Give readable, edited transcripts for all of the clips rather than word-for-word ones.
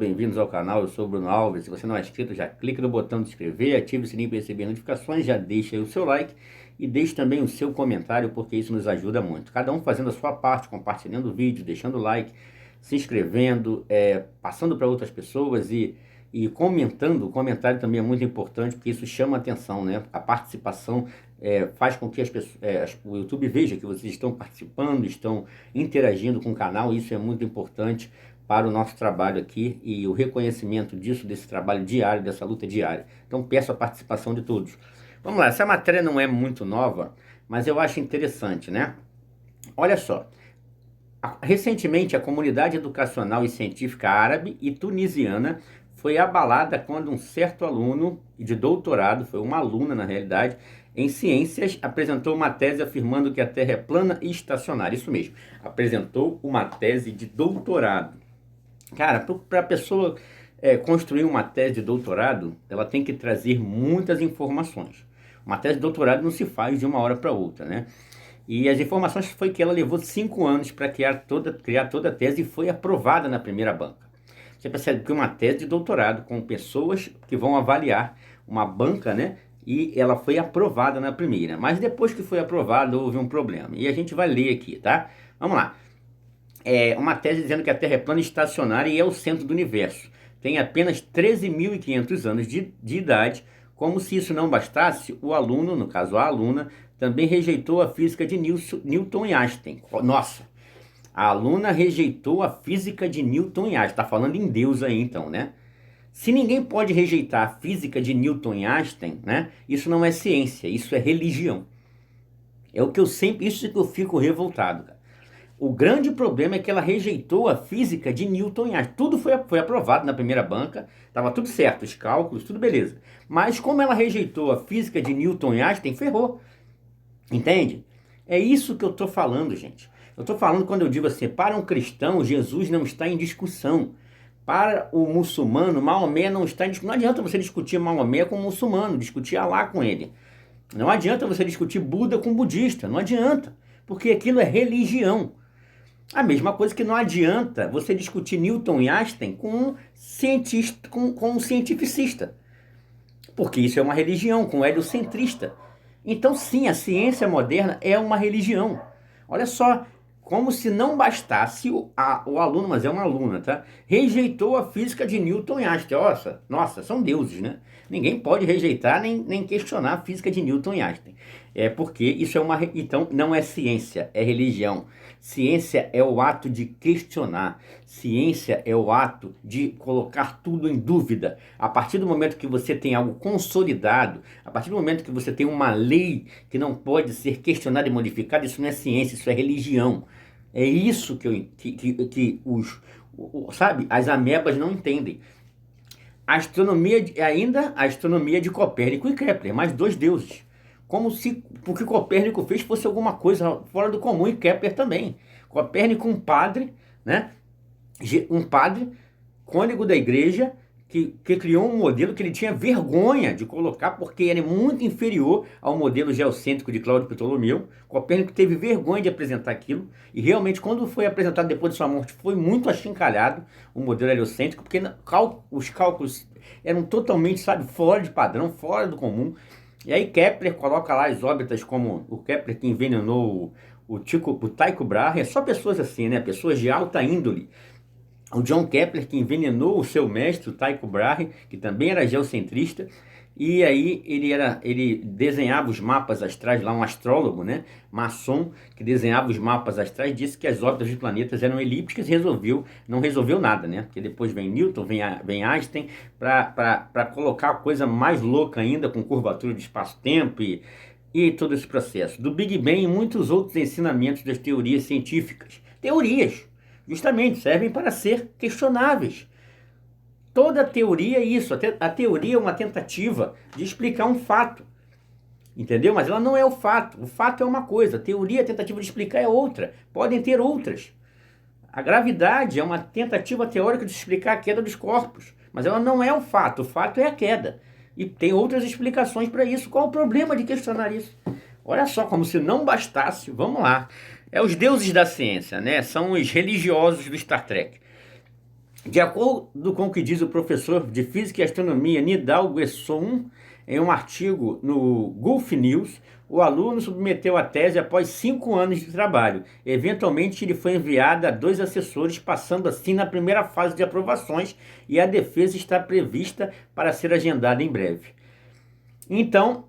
bem-vindos ao canal. Eu sou o Bruno Alves. Se você não é inscrito, já clica no botão de inscrever, ative o sininho para receber notificações, já deixa aí o seu like e deixe também o seu comentário, porque isso nos ajuda muito. Cada um fazendo a sua parte, compartilhando o vídeo, deixando o like, se inscrevendo, passando para outras pessoas e comentando. O comentário também é muito importante, porque isso chama atenção, né? A participação faz com que as pessoas, o YouTube veja que vocês estão participando, estão interagindo com o canal. Isso é muito importante para o nosso trabalho aqui e o reconhecimento disso, desse trabalho diário, dessa luta diária. Então peço a participação de todos. Vamos lá, essa matéria não é muito nova, mas eu acho interessante, né? Olha só, recentemente a comunidade educacional e científica árabe e tunisiana foi abalada quando um certo aluno de doutorado, foi uma aluna na realidade, em ciências, apresentou uma tese afirmando que a Terra é plana e estacionária. Isso mesmo, apresentou uma tese de doutorado. Cara, para a pessoa construir uma tese de doutorado, ela tem que trazer muitas informações. Uma tese de doutorado não se faz de uma hora para outra, né? E as informações foi que ela levou 5 anos para criar toda a tese e foi aprovada na primeira banca. Você percebe que uma tese de doutorado com pessoas que vão avaliar uma banca, né? E ela foi aprovada na primeira. Mas depois que foi aprovada, houve um problema. E a gente vai ler aqui, tá? Vamos lá. Uma tese dizendo que a Terra é plana e estacionária e é o centro do universo. Tem apenas 13.500 anos de idade. Como se isso não bastasse, o aluno, no caso a aluna, também rejeitou a física de Newton e Einstein. Nossa, a aluna rejeitou a física de Newton e Einstein. Está falando em Deus aí então, né? Se ninguém pode rejeitar a física de Newton e Einstein, né? Isso não é ciência, isso é religião. É o que eu sempre, isso que eu fico revoltado, cara. O grande problema é que ela rejeitou a física de Newton e Einstein. Tudo foi aprovado na primeira banca, estava tudo certo, os cálculos, tudo beleza. Mas como ela rejeitou a física de Newton e Einstein, ferrou. Entende? É isso que eu estou falando, gente. Eu estou falando quando eu digo assim, para um cristão, Jesus não está em discussão. Para o muçulmano, Maomé não está em discussão. Não adianta você discutir Maomé com o muçulmano, discutir Alá com ele. Não adianta você discutir Buda com budista, não adianta. Porque aquilo é religião. A mesma coisa que não adianta você discutir Newton e Einstein com um cientista, com um cientificista. Porque isso é uma religião, com um heliocentrista. Então sim, a ciência moderna é uma religião. Olha só, como se não bastasse o aluno, mas é uma aluna, tá? Rejeitou a física de Newton e Einstein. Nossa, são deuses, né? Ninguém pode rejeitar nem questionar a física de Newton e Einstein. Porque isso então não é ciência, é religião. Ciência é o ato de questionar. Ciência é o ato de colocar tudo em dúvida. A partir do momento que você tem algo consolidado, a partir do momento que você tem uma lei que não pode ser questionada e modificada, isso não é ciência, isso é religião. É isso que sabe, as amebas não entendem. A astronomia de Copérnico e Kepler, mais dois deuses. Como se o que Copérnico fez fosse alguma coisa fora do comum, e Kepler também. Copérnico, um padre, né? Um padre cônego da igreja que criou um modelo que ele tinha vergonha de colocar porque era muito inferior ao modelo geocêntrico de Cláudio Ptolomeu. Copérnico teve vergonha de apresentar aquilo e realmente quando foi apresentado depois de sua morte foi muito achincalhado o modelo heliocêntrico, porque os cálculos eram totalmente, sabe, fora de padrão, fora do comum. E aí Kepler coloca lá as órbitas, como o Kepler que envenenou o Tycho Brahe. É só pessoas assim, né? Pessoas de alta índole. O John Kepler que envenenou o seu mestre, o Tycho Brahe, que também era geocentrista. E aí ele desenhava os mapas astrais, lá um astrólogo, né, maçom, que desenhava os mapas astrais, disse que as órbitas dos planetas eram elípticas e não resolveu nada, né, porque depois vem Newton, vem Einstein, para colocar a coisa mais louca ainda, com curvatura de espaço-tempo e todo esse processo. Do Big Bang e muitos outros ensinamentos das teorias científicas. Teorias, justamente, servem para ser questionáveis. Toda teoria é isso. A teoria é uma tentativa de explicar um fato. Entendeu? Mas ela não é o fato. O fato é uma coisa. A teoria, a tentativa de explicar é outra. Podem ter outras. A gravidade é uma tentativa teórica de explicar a queda dos corpos. Mas ela não é o fato. O fato é a queda. E tem outras explicações para isso. Qual o problema de questionar isso? Olha só, como se não bastasse. Vamos lá. Os deuses da ciência, né? São os religiosos do Star Trek. De acordo com o que diz o professor de Física e Astronomia Nidal Guesson, em um artigo no Gulf News, o aluno submeteu a tese após 5 anos de trabalho. Eventualmente, ele foi enviado a 2 assessores, passando assim na primeira fase de aprovações, e a defesa está prevista para ser agendada em breve. Então,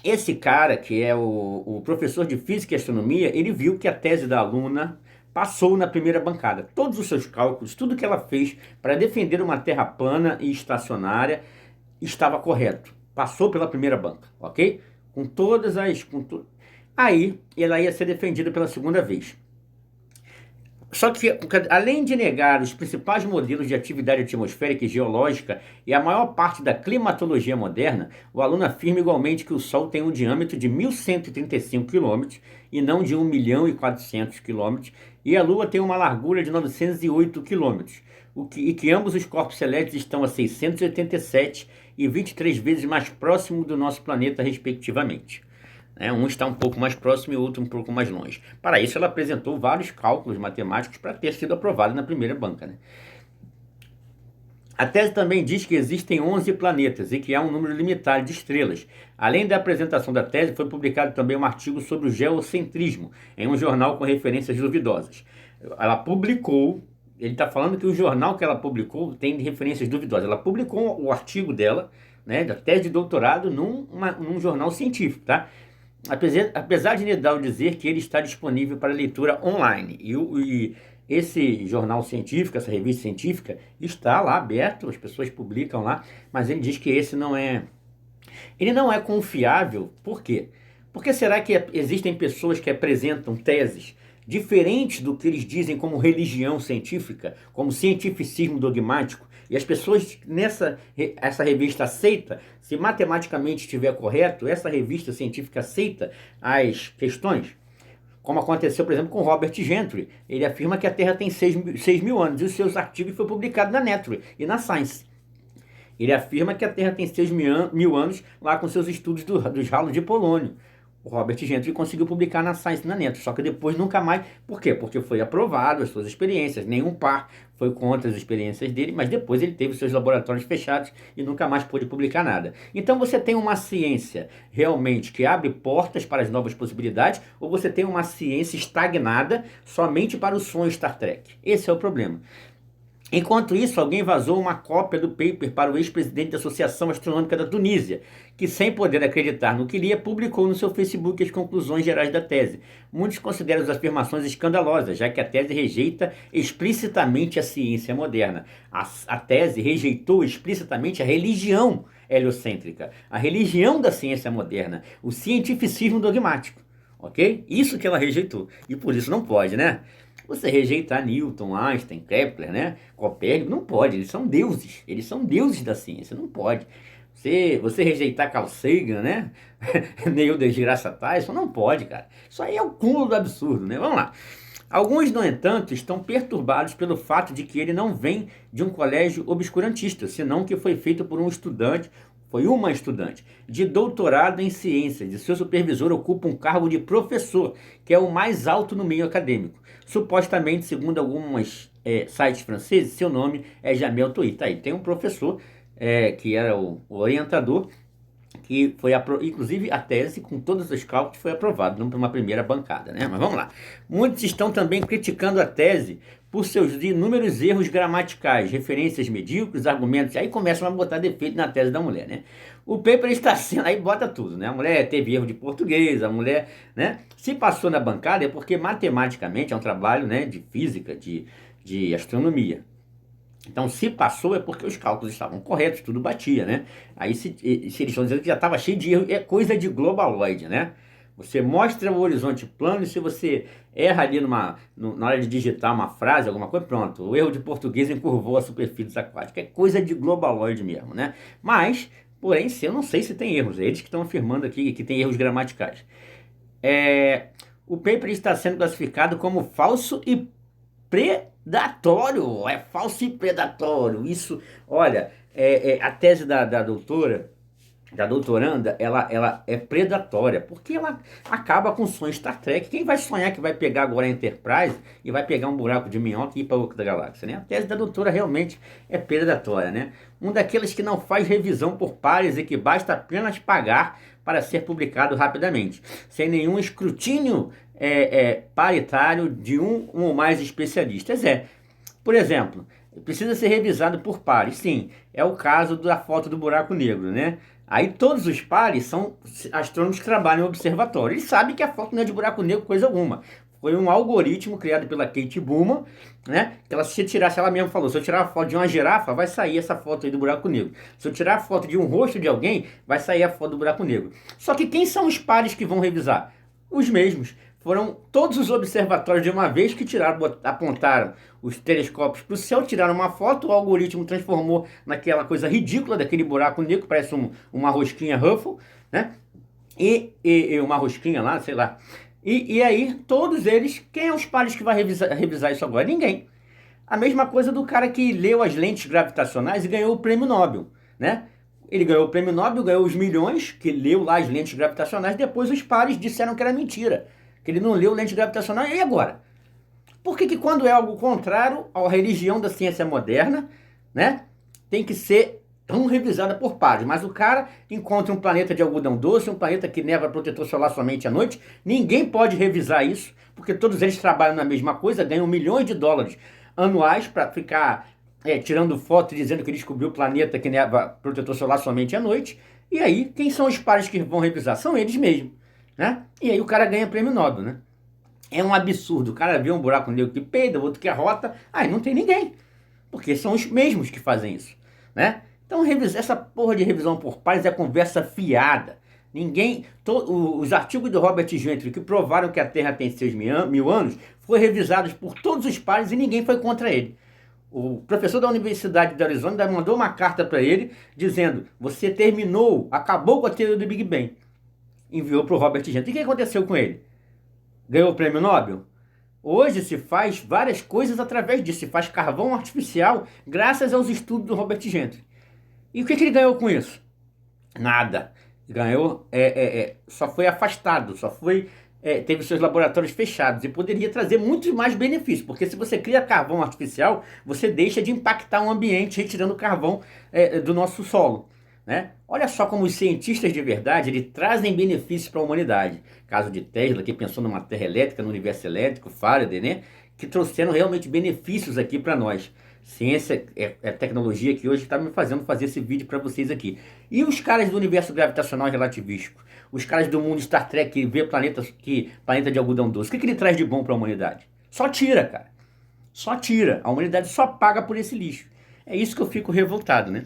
esse cara, que é o professor de Física e Astronomia, ele viu que a tese da aluna passou na primeira bancada. Todos os seus cálculos, tudo que ela fez para defender uma Terra plana e estacionária estava correto. Passou pela primeira banca, ok? Com todas as... Aí, ela ia ser defendida pela segunda vez. Só que, além de negar os principais modelos de atividade atmosférica e geológica e a maior parte da climatologia moderna, o aluno afirma igualmente que o Sol tem um diâmetro de 1.135 km e não de 1.400.000 km, e a Lua tem uma largura de 908 km, e que ambos os corpos celestes estão a 687 e 23 vezes mais próximos do nosso planeta, respectivamente. Um está um pouco mais próximo e o outro um pouco mais longe. Para isso, ela apresentou vários cálculos matemáticos para ter sido aprovada na primeira banca, né? A tese também diz que existem 11 planetas e que há um número limitado de estrelas. Além da apresentação da tese, foi publicado também um artigo sobre o geocentrismo, em um jornal com referências duvidosas. Ela publicou, ele está falando que o jornal que ela publicou tem referências duvidosas. Ela publicou o artigo dela, né, da tese de doutorado, num jornal científico, tá? Apesar de Nidal dizer que ele está disponível para leitura online, e esse jornal científico, essa revista científica, está lá aberto, as pessoas publicam lá, mas ele diz que ele não é confiável. Por quê? Porque será que existem pessoas que apresentam teses diferentes do que eles dizem como religião científica, como cientificismo dogmático, e as pessoas essa revista aceita, se matematicamente estiver correto, essa revista científica aceita as questões? Como aconteceu, por exemplo, com Robert Gentry. Ele afirma que a Terra tem 6.000 anos, e os seus artigos foram publicados na Nature e na Science. Ele afirma que a Terra tem 6.000 anos lá com seus estudos dos ralos de polônio. O Robert Gentry conseguiu publicar na Science e na Nature, só que depois nunca mais. Por quê? Porque foi aprovado as suas experiências. Nenhum par foi contra as experiências dele, mas depois ele teve seus laboratórios fechados e nunca mais pôde publicar nada. Então você tem uma ciência realmente que abre portas para as novas possibilidades, ou você tem uma ciência estagnada somente para o sonho Star Trek? Esse é o problema. Enquanto isso, alguém vazou uma cópia do paper para o ex-presidente da Associação Astronômica da Tunísia, que, sem poder acreditar no que lia, publicou no seu Facebook as conclusões gerais da tese. Muitos consideram as afirmações escandalosas, já que a tese rejeita explicitamente a ciência moderna. A tese rejeitou explicitamente a religião heliocêntrica, a religião da ciência moderna, o cientificismo dogmático, ok? Isso que ela rejeitou, e por isso não pode, né? Você rejeitar Newton, Einstein, Kepler, né? Copérnico, não pode, eles são deuses da ciência, não pode. Você rejeitar Carl Sagan, né? Neil deGrasse Tyson, não pode, cara. Isso aí é o cúmulo do absurdo, né? Vamos lá. Alguns, no entanto, estão perturbados pelo fato de que ele não vem de um colégio obscurantista, senão que foi feito por uma estudante de doutorado em ciências, e seu supervisor ocupa um cargo de professor, que é o mais alto no meio acadêmico. Supostamente, segundo alguns sites franceses, seu nome é Jamel Touy. Tá aí, tem um professor que era o orientador, que foi, inclusive, a tese, com todos os cálculos, foi aprovada numa primeira bancada, né? Mas vamos lá. Muitos estão também criticando a tese por seus inúmeros erros gramaticais, referências medíocres, argumentos, aí começam a botar defeito na tese da mulher, né? O paper está sendo, aí bota tudo, né? A mulher teve erro de português, a mulher, né? Se passou na bancada é porque matematicamente é um trabalho, né, de física, de astronomia. Então, se passou é porque os cálculos estavam corretos, tudo batia, né? Aí, se eles estão dizendo que já estava cheio de erro, é coisa de globaloide, né? Você mostra o horizonte plano, e se você erra ali na hora de digitar uma frase, alguma coisa, pronto. O erro de português encurvou a superfície aquática. É coisa de globaloide mesmo, né? Mas, porém, eu não sei se tem erros. É eles que estão afirmando aqui que tem erros gramaticais. O paper está sendo classificado como falso e predatório. É falso e predatório. Isso, olha, a tese da doutora da doutoranda, ela é predatória, porque ela acaba com o sonho Star Trek. Quem vai sonhar que vai pegar agora a Enterprise e vai pegar um buraco de minhoca e ir para outra galáxia, né? A tese da doutora realmente é predatória, né? Um daqueles que não faz revisão por pares e que basta apenas pagar para ser publicado rapidamente, sem nenhum escrutínio paritário de um ou mais especialistas. Por exemplo, precisa ser revisado por pares. Sim, é o caso da foto do buraco negro, né? Aí todos os pares são astrônomos que trabalham em observatório. Eles sabem que a foto não é de buraco negro coisa alguma. Foi um algoritmo criado pela Kate Booman, né? Que ela, se tirasse, ela mesma falou, se eu tirar a foto de uma girafa, vai sair essa foto aí do buraco negro. Se eu tirar a foto de um rosto de alguém, vai sair a foto do buraco negro. Só que quem são os pares que vão revisar? Os mesmos. Foram todos os observatórios de uma vez que tiraram, apontaram os telescópios para o céu, tiraram uma foto, o algoritmo transformou naquela coisa ridícula daquele buraco negro, parece uma rosquinha Ruffle, né? E uma rosquinha lá, sei lá. E aí, todos eles, quem é os pares que vai revisar isso agora? Ninguém. A mesma coisa do cara que leu as lentes gravitacionais e ganhou o prêmio Nobel, né? Ele ganhou o prêmio Nobel, ganhou os milhões, que leu lá as lentes gravitacionais, depois os pares disseram que era mentira, que ele não leu lente gravitacional, e agora? Por que quando é algo contrário à religião da ciência moderna, né, tem que ser tão revisada por pares? Mas o cara encontra um planeta de algodão doce, um planeta que neva protetor solar somente à noite, ninguém pode revisar isso, porque todos eles trabalham na mesma coisa, ganham milhões de dólares anuais para ficar tirando foto dizendo que descobriu o planeta que neva protetor solar somente à noite. E aí, quem são os pares que vão revisar? São eles mesmos, né? E aí o cara ganha prêmio Nobel, né? É um absurdo. O cara vê um buraco negro que peida, o outro que arrota, aí não tem ninguém. Porque são os mesmos que fazem isso, né? Então essa porra de revisão por pares é conversa fiada. Ninguém, os artigos do Robert Gentry que provaram que a Terra tem 6.000 anos, foram revisados por todos os pares e ninguém foi contra ele. O professor da Universidade de Arizona mandou uma carta para ele dizendo: você terminou, acabou com a teoria do Big Bang. Enviou para o Robert Gentry. E o que aconteceu com ele? Ganhou o prêmio Nobel? Hoje se faz várias coisas através disso. Se faz carvão artificial graças aos estudos do Robert Gentry. E o que ele ganhou com isso? Nada. Ganhou, só foi afastado, teve seus laboratórios fechados e poderia trazer muitos mais benefícios, porque se você cria carvão artificial, você deixa de impactar o ambiente retirando carvão do nosso solo, né? Olha só como os cientistas de verdade eles trazem benefícios para a humanidade. Caso de Tesla, que pensou numa terra elétrica, no universo elétrico, Faraday, né? Que trouxeram realmente benefícios aqui para nós. Ciência é tecnologia que hoje está me fazendo fazer esse vídeo para vocês aqui. E os caras do universo gravitacional relativístico? Os caras do mundo Star Trek que vê planeta de algodão doce. O que ele traz de bom para a humanidade? Só tira, cara. Só tira. A humanidade só paga por esse lixo. É isso que eu fico revoltado, né?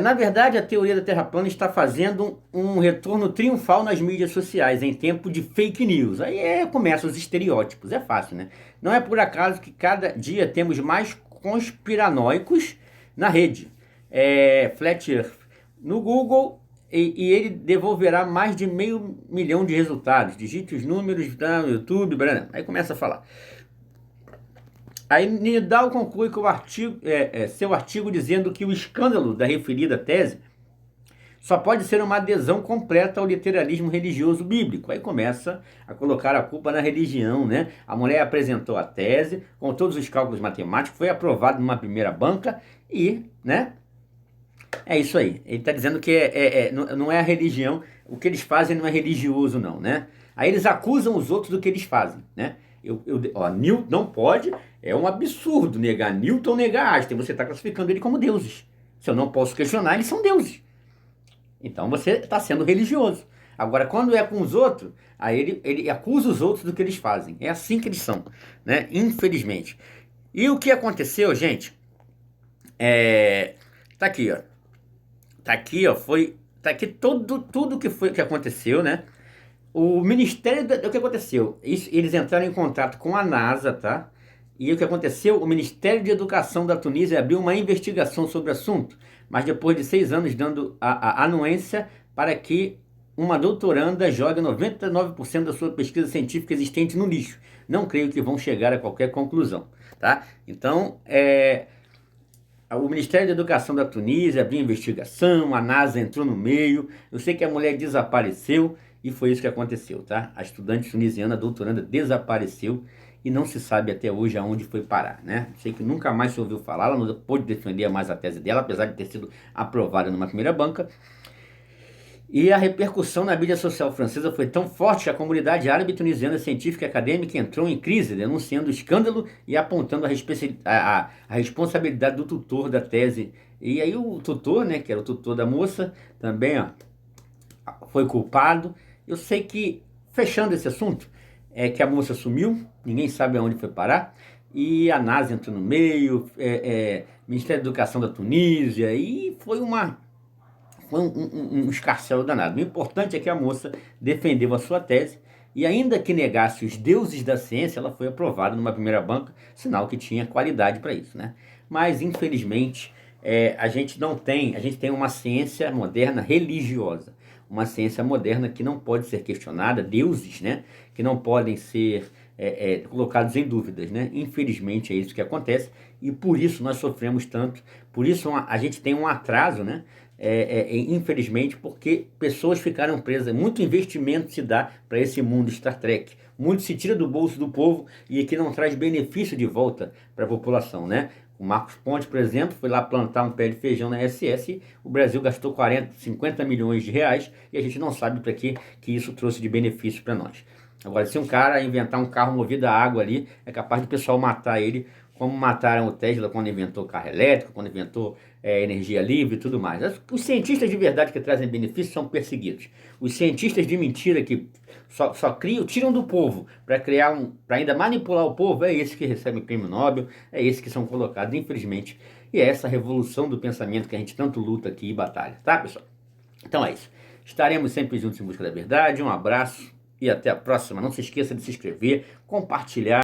Na verdade, a teoria da Terra plana está fazendo um retorno triunfal nas mídias sociais, em tempo de fake news. Aí começam os estereótipos, é fácil, né? Não é por acaso que cada dia temos mais conspiranoicos na rede. Flat Earth no Google, e ele devolverá mais de 500 mil de resultados. Digite os números no YouTube, aí começa a falar. Aí Nidal conclui que seu artigo dizendo que o escândalo da referida tese só pode ser uma adesão completa ao literalismo religioso bíblico. Aí começa a colocar a culpa na religião, né? A mulher apresentou a tese com todos os cálculos matemáticos, foi aprovado numa primeira banca e, né? É isso aí. Ele está dizendo que não é a religião, o que eles fazem não é religioso não, né? Aí eles acusam os outros do que eles fazem, né? Newton não pode, é um absurdo negar Newton, negar Einstein. Você está classificando ele como deuses. Se eu não posso questionar, eles são deuses. Então você está sendo religioso. Agora, quando é com os outros, aí ele acusa os outros do que eles fazem. É assim que eles são, né? Infelizmente. E o que aconteceu, gente? Tá aqui, ó. Tá aqui, ó. Tá aqui tudo que aconteceu, né? O Ministério o que aconteceu? Eles entraram em contato com a NASA, tá? E o que aconteceu? O Ministério de Educação da Tunísia abriu uma investigação sobre o assunto, mas depois de 6 anos dando a anuência para que uma doutoranda jogue 99% da sua pesquisa científica existente no lixo. Não creio que vão chegar a qualquer conclusão, tá? Então, O Ministério da Educação da Tunísia abriu investigação, a NASA entrou no meio. Eu sei que a mulher desapareceu e foi isso que aconteceu, tá? A estudante tunisiana doutoranda desapareceu e não se sabe até hoje aonde foi parar, né? Sei que nunca mais se ouviu falar, ela não pôde defender mais a tese dela, apesar de ter sido aprovada numa primeira banca. E a repercussão na mídia social francesa foi tão forte que a comunidade árabe tunisiana científica e acadêmica entrou em crise, denunciando o escândalo e apontando a responsabilidade do tutor da tese. E aí o tutor, né, que era o tutor da moça, também foi culpado. Eu sei que, fechando esse assunto, é que a moça sumiu, ninguém sabe aonde foi parar, e a NASA entrou no meio, Ministério da Educação da Tunísia, e foi um escarcéu danado. O importante é que a moça defendeu a sua tese e ainda que negasse os deuses da ciência, ela foi aprovada numa primeira banca, sinal que tinha qualidade para isso, né? Mas, infelizmente, a gente tem uma ciência moderna religiosa, uma ciência moderna que não pode ser questionada, deuses, né? Que não podem ser colocados em dúvidas, né? Infelizmente é isso que acontece e por isso nós sofremos tanto, por isso a gente tem um atraso, né? Infelizmente, porque pessoas ficaram presas, muito investimento se dá para esse mundo Star Trek, muito se tira do bolso do povo e que não traz benefício de volta para a população, né? O Marcos Pontes, por exemplo, foi lá plantar um pé de feijão na SS, o Brasil gastou 40, 50 milhões de reais e a gente não sabe para que isso trouxe de benefício para nós. Agora, se um cara inventar um carro movido a água ali, é capaz do pessoal matar ele, como mataram o Tesla quando inventou carro elétrico, quando inventou energia livre e tudo mais. Os cientistas de verdade que trazem benefícios são perseguidos. Os cientistas de mentira que só criam, tiram do povo para para ainda manipular o povo, é esse que recebe o prêmio Nobel, é esse que são colocados, infelizmente. E é essa revolução do pensamento que a gente tanto luta aqui e batalha, tá, pessoal? Então é isso. Estaremos sempre juntos em busca da verdade. Um abraço e até a próxima. Não se esqueça de se inscrever, compartilhar.